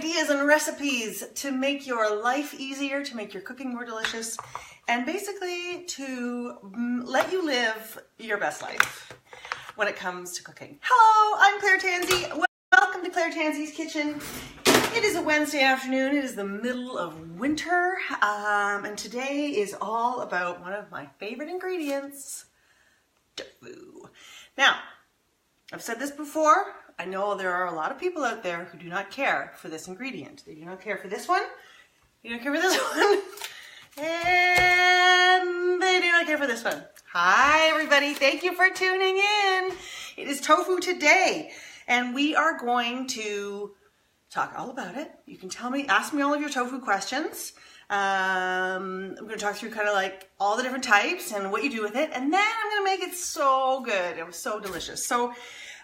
ideas and recipes to make your life easier, to make your cooking more delicious, and basically to let you live your best life when it comes to cooking. Hello, I'm Claire Tansey. Welcome to Claire Tansey's Kitchen. It is a Wednesday afternoon. It is the middle of winter, and today is all about one of my favorite ingredients, tofu. Now, I've said this before. I know there are a lot of people out there who do not care for this ingredient. They do not care for this one. They don't care for this one. And they do not care for this one. Hi, everybody. Thank you for tuning in. It is tofu today, and we are going to talk all about it. You can ask me all of your tofu questions. I'm going to talk through kind of like all the different types and what you do with it. And then I'm going to make it so good. It was so delicious. So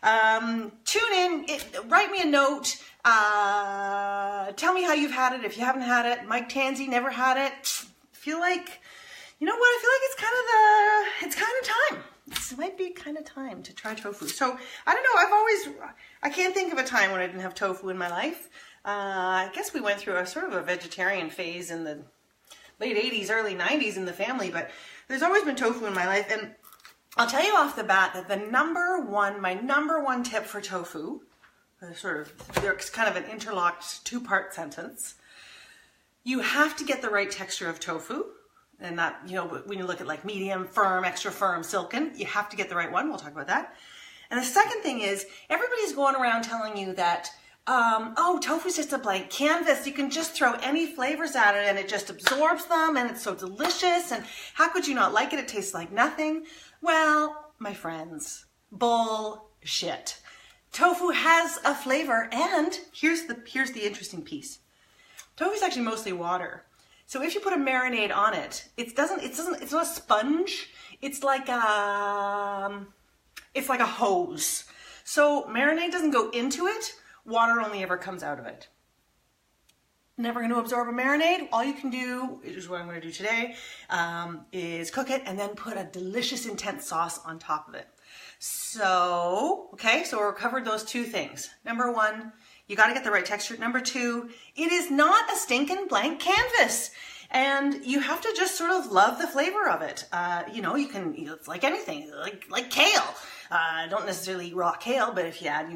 tune in, write me a note. Tell me how you've had it. If you haven't had it, Mike Tansey never had it. You know what? I feel like it's kind of time. This might be kind of time to try tofu. So I don't know. I can't think of a time when I didn't have tofu in my life. I guess we went through a sort of a vegetarian phase in the late 80s, early 90s in the family, but there's always been tofu in my life. And I'll tell you off the bat that my number one tip for tofu, there's kind of an interlocked two-part sentence. You have to get the right texture of tofu. And that, when you look at like medium, firm, extra firm, silken, you have to get the right one. We'll talk about that. And the second thing is, everybody's going around telling you that, tofu is just a blank canvas. You can just throw any flavors at it and it just absorbs them and it's so delicious. And how could you not like it? It tastes like nothing. Well, my friends, bullshit. Tofu has a flavor, and here's the interesting piece. Tofu is actually mostly water. So if you put a marinade on it, it's not a sponge. It's like a hose. So marinade doesn't go into it. Water only ever comes out of it. Never going to absorb a marinade. All you can do, which is what I'm going to do today, is cook it and then put a delicious intense sauce on top of it. So we've covered those two things. Number one, you got to get the right texture. Number two, it is not a stinking blank canvas. And you have to just sort of love the flavor of it. It's like anything, like kale. Don't necessarily eat raw kale, but if you add,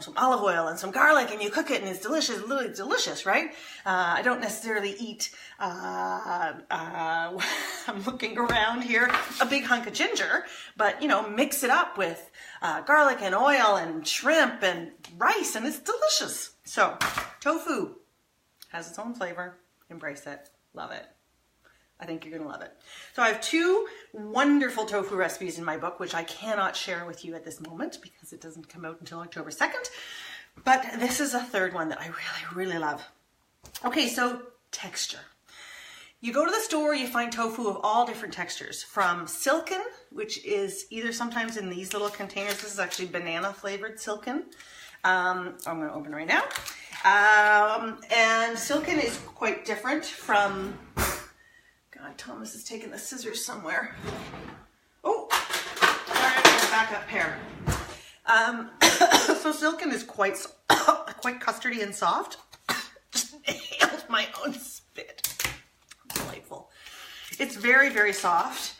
some olive oil and some garlic and you cook it and it's delicious, literally delicious, right? I don't necessarily eat, I'm looking around here, a big hunk of ginger, but, mix it up with garlic and oil and shrimp and rice, and it's delicious. So, tofu has its own flavor. Embrace it. Love it. I think you're going to love it. So I have two wonderful tofu recipes in my book, which I cannot share with you at this moment because it doesn't come out until October 2nd. But this is a third one that I really, really love. Okay, so texture. You go to the store, you find tofu of all different textures, from silken, which is either sometimes in these little containers. This is actually banana flavored silken. I'm going to open right now. And silken is quite different from, God, Thomas is taking the scissors somewhere. Oh, sorry, I'm going to back up here. So silken is quite custardy and soft. Just inhaled my own spit. Delightful. It's very, very soft.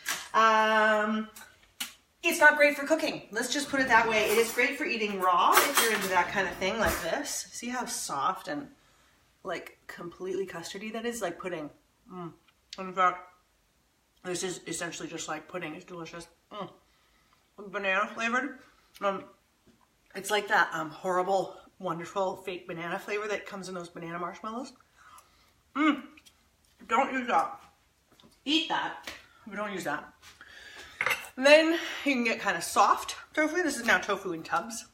It's not great for cooking. Let's just put it that way. It is great for eating raw if you're into that kind of thing like this. See how soft and like completely custardy that is? Like pudding. In fact, this is essentially just like pudding. It's delicious. Banana flavored. It's like that horrible, wonderful fake banana flavor that comes in those banana marshmallows. Don't use that. Eat that, but don't use that. And then you can get kind of soft tofu. This is now tofu in tubs.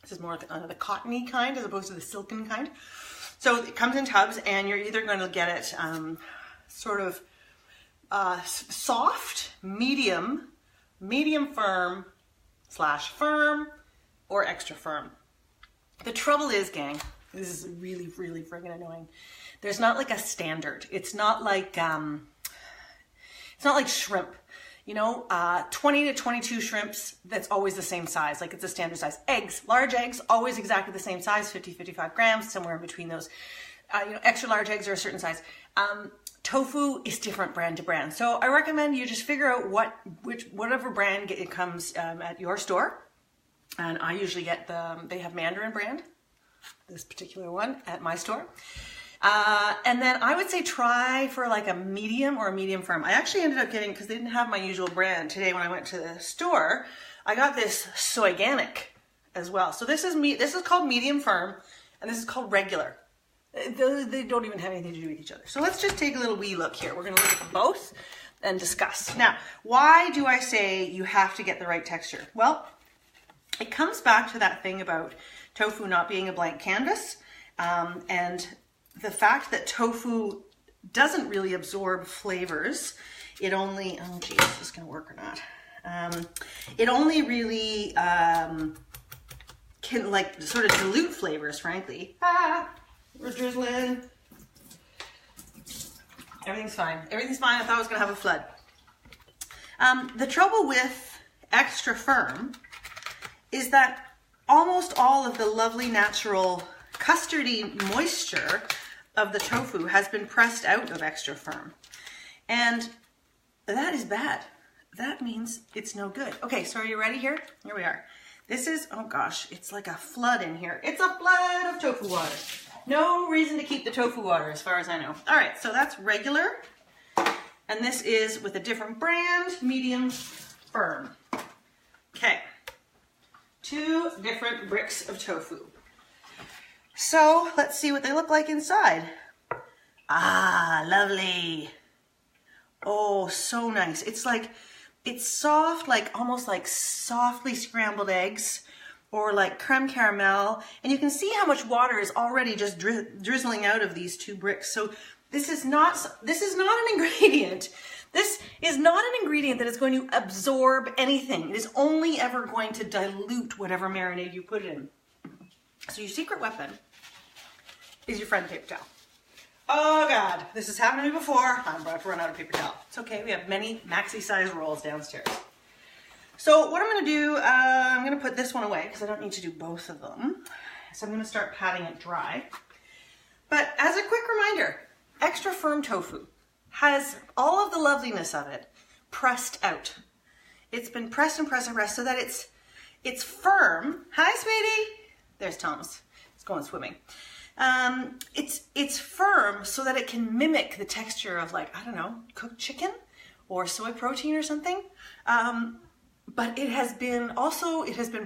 This is more the cottony kind as opposed to the silken kind. So it comes in tubs, and you're either going to get it soft, medium firm / firm, or extra firm. The trouble is, gang, this is really, really friggin' annoying. There's not like a standard. It's not like shrimp. You know, 20 to 22 shrimps, that's always the same size, like it's a standard size. Eggs, large eggs, always exactly the same size, 50, 55 grams, somewhere in between those. You know, extra large eggs are a certain size. Tofu is different brand to brand. So I recommend you just figure out whatever brand it comes at your store. And I usually get they have Mandarin brand, this particular one at my store. And then I would say try for like a medium or a medium firm. I actually ended up getting, because they didn't have my usual brand today when I went to the store, I got this Soyganic as well. So this is called medium firm, and this is called regular. They don't even have anything to do with each other. So let's just take a little wee look here. We're going to look at both and discuss. Now, why do I say you have to get the right texture? Well, it comes back to that thing about tofu not being a blank canvas, and the fact that tofu doesn't really absorb flavors. It only, oh geez, is this going to work or not? It only really can like sort of dilute flavors, frankly. We're drizzling. Everything's fine. Everything's fine. I thought I was going to have a flood. The trouble with extra firm is that almost all of the lovely natural custardy moisture of the tofu has been pressed out of extra firm. And that is bad. That means it's no good. Okay, so are you ready here? Here we are. This is, oh gosh, it's like a flood in here. It's a flood of tofu water. No reason to keep the tofu water as far as I know. All right, so that's regular. And this is with a different brand, medium firm. Okay, 2 different bricks of tofu. So let's see what they look like inside. Ah, lovely. Oh, so nice. It's like, it's soft, like almost like softly scrambled eggs or like creme caramel. And you can see how much water is already just drizzling out of these 2 bricks. So this is not an ingredient. This is not an ingredient that is going to absorb anything. It is only ever going to dilute whatever marinade you put it in. So your secret weapon is your friend paper towel. Oh God, this has happened to me before. I'm about to run out of paper towel. It's okay, we have many maxi-size rolls downstairs. So what I'm gonna do, I'm gonna put this one away because I don't need to do both of them. So I'm gonna start patting it dry. But as a quick reminder, extra firm tofu has all of the loveliness of it pressed out. It's been pressed and pressed and pressed so that it's firm. Hi, sweetie. There's Thomas. He's going swimming. It's firm so that it can mimic the texture of, like, I don't know, cooked chicken or soy protein or something. But it has been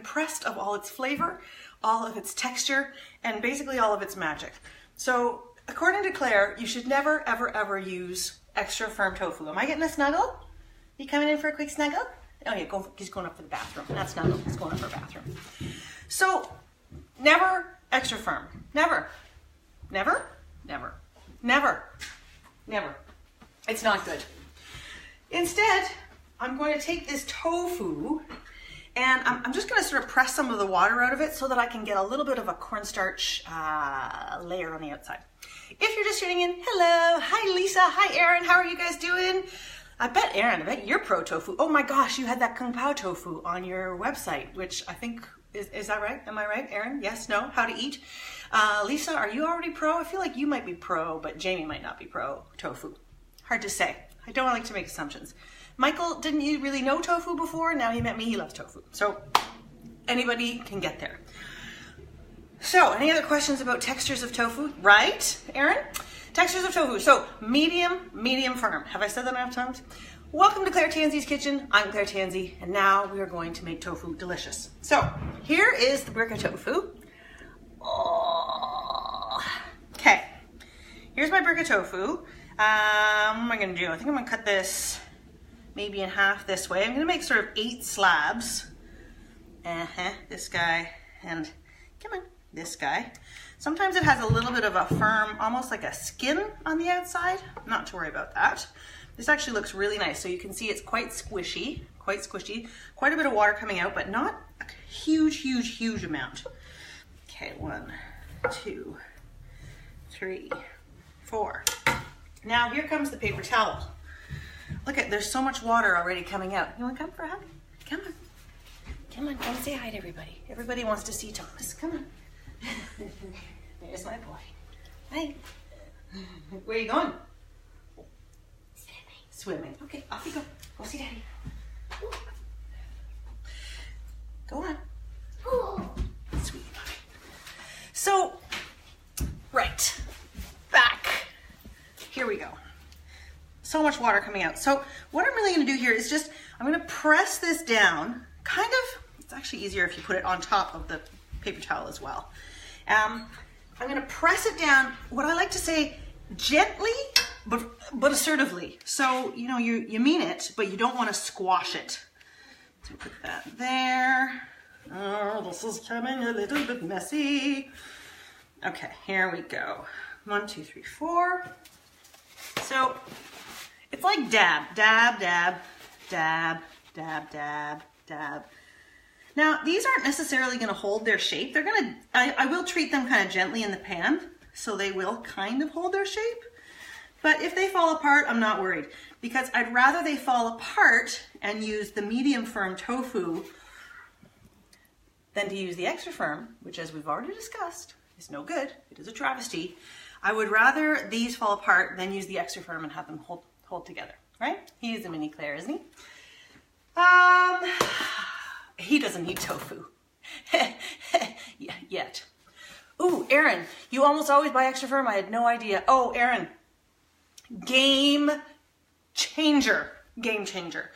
pressed of all its flavor, all of its texture, and basically all of its magic. So according to Claire, you should never, ever, ever use extra firm tofu. Am I getting a snuggle? You coming in for a quick snuggle? Oh yeah, he's going up for the bathroom. Not snuggle, he's going up for a bathroom. So never extra firm. Never. Never, never, never, never. It's not good. Instead, I'm going to take this tofu and I'm just going to sort of press some of the water out of it so that I can get a little bit of a cornstarch layer on the outside. If you're just tuning in, hello, hi Lisa, hi Erin, how are you guys doing? I bet Erin, I bet you're pro tofu. Oh my gosh, you had that Kung Pao tofu on your website, which I think, is that right? Am I right, Erin? Yes, no, how to eat? Lisa, are you already pro? I feel like you might be pro, but Jamie might not be pro tofu. Hard to say. I don't like to make assumptions. Michael, didn't you really know tofu before? Now he met me, he loves tofu. So anybody can get there. So any other questions about textures of tofu? Right, Erin? Textures of tofu. So medium, medium firm. Have I said that enough times? Welcome to Claire Tansey's Kitchen. I'm Claire Tansey, and now we are going to make tofu delicious. So here is the brick of tofu. Oh. Okay, here's my brick of tofu. What am I gonna do? I think I'm gonna cut this maybe in half this way. I'm gonna make sort of 8 slabs. This guy, and come on, this guy. Sometimes it has a little bit of a firm, almost like a skin on the outside. Not to worry about that. This actually looks really nice. So you can see it's quite squishy, quite a bit of water coming out, but not a huge, huge, huge amount. Okay, 1, 2, 3, 4. Now here comes the paper towel. Look at, there's so much water already coming out. You want to come for a hug? Come on. Come on, come say hi to everybody. Everybody wants to see Thomas. Come on. There's my boy. Hi. Where are you going? Swimming. Swimming. Okay, off you go. Go see Daddy. Go on. Sweet. So, right. Back. Here we go. So much water coming out. So what I'm really going to do here is just, I'm going to press this down, kind of, it's actually easier if you put it on top of the paper towel as well. I'm going to press it down, what I like to say, gently, but assertively. So, you know, you mean it, but you don't want to squash it. So put that there. Oh, this is coming a little bit messy. Okay, here we go. 1, 2, 3, 4. So, it's like dab, dab, dab, dab, dab, dab, dab. Now, these aren't necessarily going to hold their shape. They're going to, I will treat them kind of gently in the pan, so they will kind of hold their shape. But if they fall apart, I'm not worried, because I'd rather they fall apart and use the medium firm tofu than to use the extra firm, which, as we've already discussed, is no good. It is a travesty. I would rather these fall apart than use the extra firm and have them hold together, right? He is a mini Claire, isn't he? He doesn't need tofu. Yet. Ooh, Erin, you almost always buy extra firm. I had no idea. Oh, Erin, game changer. Game changer.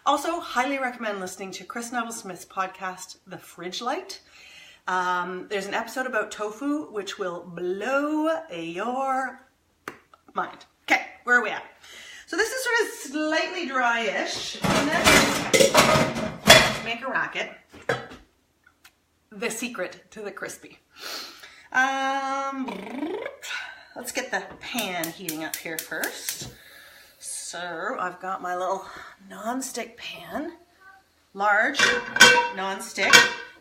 Also, highly recommend listening to Chris Neville-Smith's podcast, The Fridge Light. There's an episode about tofu which will blow your mind. Okay, where are we at? So this is sort of slightly dry-ish. And then make a racket. The secret to the crispy. Let's get the pan heating up here first. So I've got my little non-stick pan, large non-stick.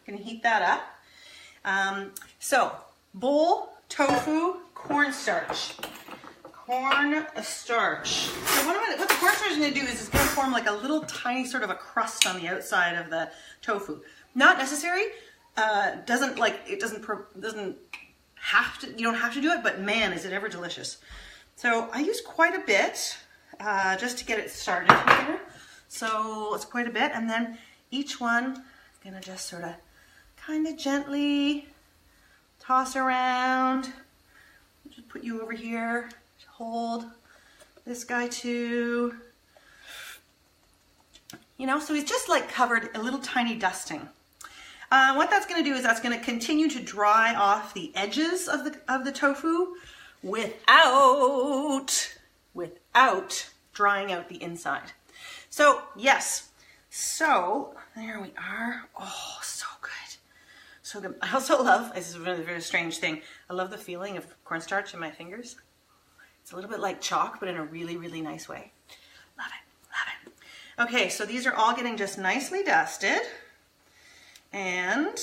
Gonna heat that up. So bowl, tofu, cornstarch. Cornstarch. So what the cornstarch is going to do is it's going to form like a little tiny sort of a crust on the outside of the tofu. Not necessary. Doesn't have to. You don't have to do it, but man, is it ever delicious. So I use quite a bit just to get it started here. So it's quite a bit, and then each one I'm going to just sort of kind of gently toss around. Just put you over here. Hold this guy too. You know, so he's just like covered a little tiny dusting. What that's going to do is that's going to continue to dry off the edges of the tofu without drying out the inside. So yes, so there we are. Oh, so good. So good. I also love, this is a really very strange thing, I love the feeling of cornstarch in my fingers. It's a little bit like chalk, but in a really, really nice way. Love it, love it. Okay, so these are all getting just nicely dusted. And,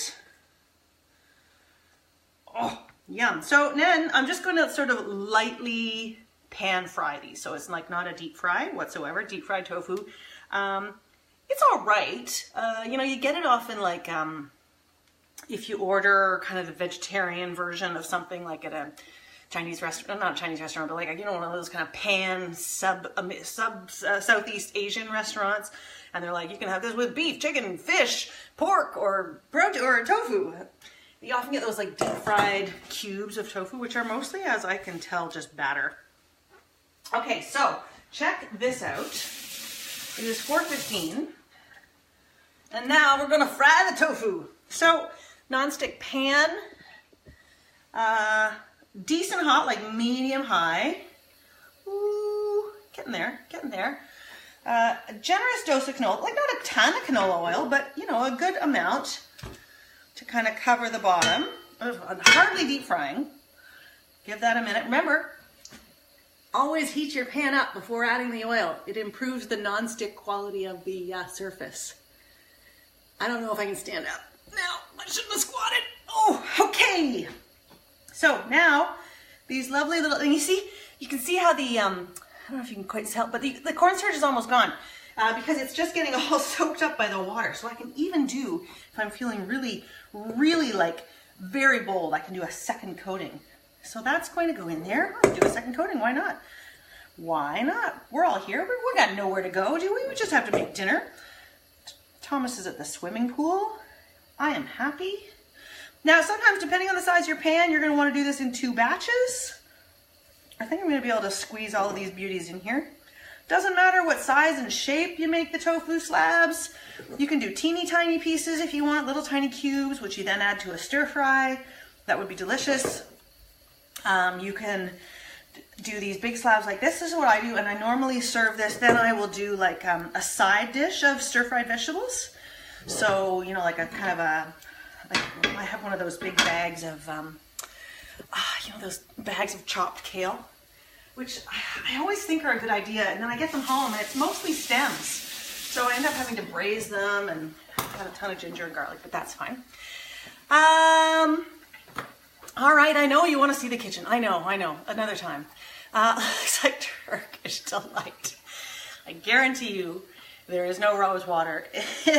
oh, yum. So then I'm just going to sort of lightly pan fry these. So it's like not a deep fry whatsoever, deep fried tofu. It's all right. You know, you get it often like, if you order kind of the vegetarian version of something like at a Chinese restaurant, not a Chinese restaurant, but like, you know, one of those kind of pan Southeast Asian restaurants. And they're like, you can have this with beef, chicken, fish, pork, or protein, or tofu. You often get those like deep fried cubes of tofu, which are mostly, as I can tell, just batter. Okay, so check this out. It is 4:15. And now we're gonna fry the tofu. So, non-stick pan, decent hot, like medium high. Ooh, getting there, getting there. A generous dose of canola, like not a ton of canola oil, but you know, a good amount to kind of cover the bottom. Hardly deep frying. Give that a minute. Remember, always heat your pan up before adding the oil. It improves the non-stick quality of the surface. I don't know if I can stand up. Now, I shouldn't have squatted. Oh, okay. So now, these lovely little, and you can see how the I don't know if you can quite tell, but the cornstarch is almost gone because it's just getting all soaked up by the water. So I can even do, if I'm feeling really, really like very bold, I can do a second coating. So that's going to go in there. I'll do a second coating, why not? Why not? We're all here. We got nowhere to go, do we? We just have to make dinner. Thomas is at the swimming pool. I am happy. Now, sometimes depending on the size of your pan, you're going to want to do this in 2 batches. I think I'm going to be able to squeeze all of these beauties in here. Doesn't matter what size and shape you make the tofu slabs. You can do teeny tiny pieces if you want, little tiny cubes, which you then add to a stir fry. That would be delicious. You can do these big slabs like this. This is what I do, and I normally serve this. Then I will do like a side dish of stir-fried vegetables. So, you know, like a kind of a, like I have one of those big bags of, you know, those bags of chopped kale, which I always think are a good idea. And then I get them home and it's mostly stems. So I end up having to braise them and add a ton of ginger and garlic, but that's fine. All right, I know you want to see the kitchen. I know, another time. Looks like Turkish delight. I guarantee you there is no rose water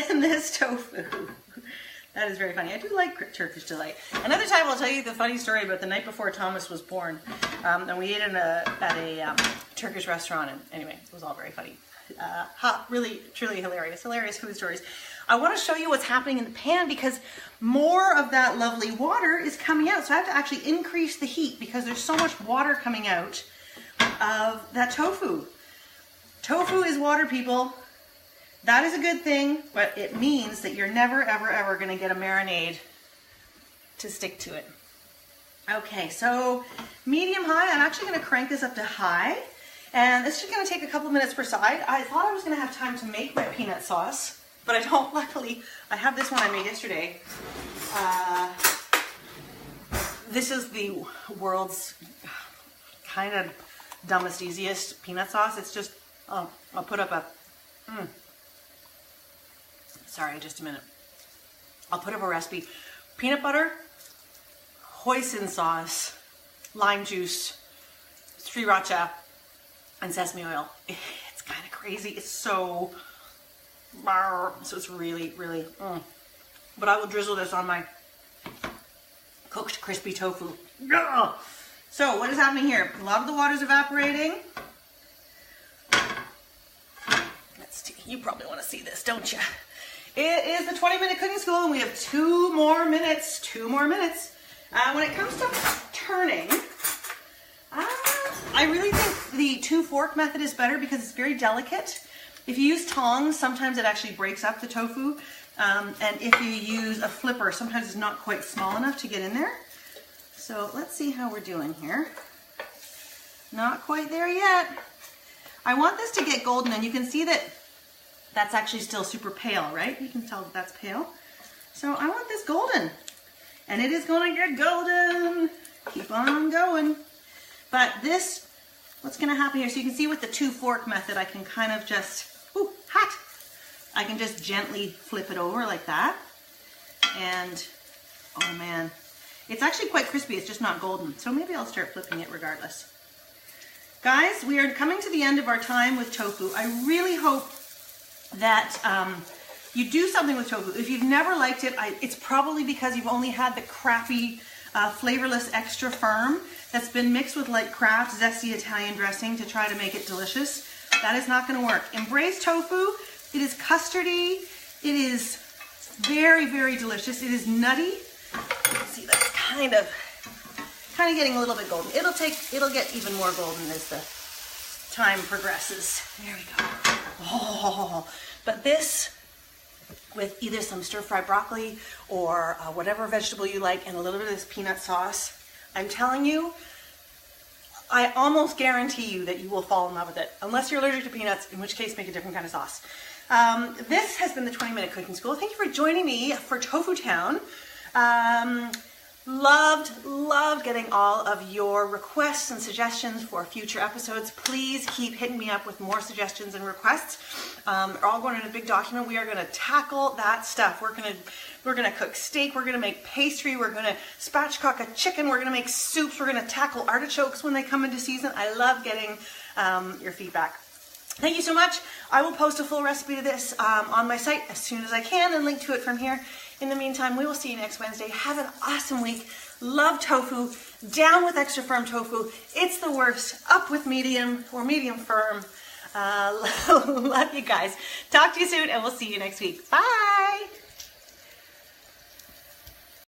in this tofu. That is very funny. I do like Turkish delight. Another time I'll tell you the funny story about the night before Thomas was born. And we ate at a Turkish restaurant. And anyway, it was all very funny. Really, truly hilarious food stories. I want to show you what's happening in the pan because more of that lovely water is coming out. So I have to actually increase the heat because there's so much water coming out of that tofu. Tofu is water, people. That is a good thing, but it means that you're never, ever, ever going to get a marinade to stick to it. Okay, so medium high. I'm actually going to crank this up to high. And it's just going to take a couple minutes per side. I thought I was going to have time to make my peanut sauce, but I don't. Luckily, I have this one I made yesterday. This is the world's kind of dumbest, easiest peanut sauce. It's just, I'll put up a, sorry, just a minute. I'll put up a recipe. Peanut butter, hoisin sauce, lime juice, sriracha, and sesame oil. It's kind of crazy. It's so it's really, really, But I will drizzle this on my cooked crispy tofu. So what is happening here? A lot of the water is evaporating. Let's see. You probably want to see this, don't you? It is the 20-minute cooking school, and we have 2 more minutes. 2 more minutes. When it comes to turning, I really think the 2-fork method is better because it's very delicate. If you use tongs, sometimes it actually breaks up the tofu. And if you use a flipper, sometimes it's not quite small enough to get in there. So let's see how we're doing here. Not quite there yet. I want this to get golden, and you can see that that's actually still super pale, right? You can tell that that's pale. So I want this golden. And it is going to get golden. Keep on going. But this, what's going to happen here, so you can see with the 2-fork method, I can kind of just, ooh, hot. I can just gently flip it over like that. And, oh man, it's actually quite crispy. It's just not golden. So maybe I'll start flipping it regardless. Guys, we are coming to the end of our time with tofu. I really hope that you do something with tofu. If you've never liked it, it's probably because you've only had the crappy, flavorless extra firm that's been mixed with like Kraft zesty Italian dressing to try to make it delicious. That is not going to work. Embrace tofu. It is custardy. It is very, very delicious. It is nutty. You can see that's kind of getting a little bit golden. It'll get even more golden as the time progresses. There we go. Oh, but this, with either some stir-fried broccoli or whatever vegetable you like and a little bit of this peanut sauce, I'm telling you, I almost guarantee you that you will fall in love with it. Unless you're allergic to peanuts, in which case make a different kind of sauce. This has been the 20-minute cooking school. Thank you for joining me for Tofu Town. Loved getting all of your requests and suggestions for future episodes. Please keep hitting me up with more suggestions and requests. They're all going in a big document. We are going to tackle that stuff. We're going to cook steak. We're going to make pastry. We're going to spatchcock a chicken. We're going to make soups. We're going to tackle artichokes when they come into season. I love getting your feedback. Thank you so much. I will post a full recipe to this on my site as soon as I can and link to it from here. In the meantime, we will see you next Wednesday. Have an awesome week. Love tofu. Down with extra firm tofu. It's the worst. Up with medium or medium firm. Love you guys. Talk to you soon, and we'll see you next week. Bye.